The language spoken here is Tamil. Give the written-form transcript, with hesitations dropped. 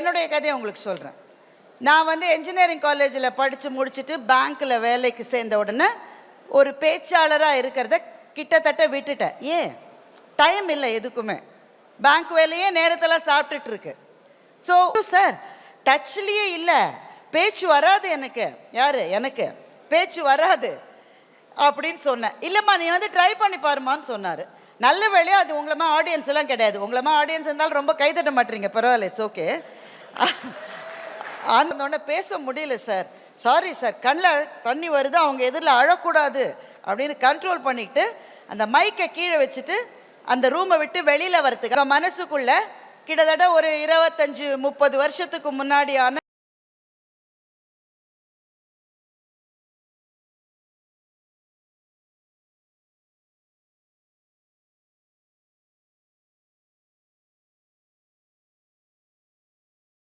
என்னுடைய கதையை உங்களுக்கு சொல்கிறேன். நான் வந்து என்ஜினியரிங் காலேஜில் படித்து முடிச்சுட்டு பேங்க்கில் வேலைக்கு சேர்ந்த உடனே ஒரு பேச்சாளராக இருக்கிறத கிட்டத்தட்ட விட்டுட்டேன். ஏன்? டைம் இல்லை எதுக்குமே. பேங்க் வேலையே நேரத்தில் சாப்பிட்டுட்டு இருக்கு. ஸோ சார் டச்லேயே இல்லை, பேச்சு வராது எனக்கு. யார்? எனக்கு பேச்சு வராது அப்படின்னு சொன்னேன். இல்லைம்மா நீ வந்து ட்ரை பண்ணி பாருமான்னு சொன்னார். நல்ல வேலையாக அது உங்களமா ஆடியன்ஸ் எல்லாம் கிடையாது. உங்களமா ஆடியன்ஸ் இருந்தாலும் ரொம்ப கைதட்ட மாட்டீங்க, பரவாயில்ல, இட்ஸ் ஓகே. அந்த பேச முடியல சார், சாரி சார், கண்ணில் தண்ணி வருது, அவங்க எதிரில் அழக்கூடாது அப்படின்னு கண்ட்ரோல் பண்ணிக்கிட்டு அந்த மைக்கை கீழே வச்சுட்டு அந்த ரூமை விட்டு வெளியில் வரத்துக்கு மனசுக்குள்ள கிட்டத்தட்ட ஒரு 25-30 வருஷத்துக்கு முன்னாடியான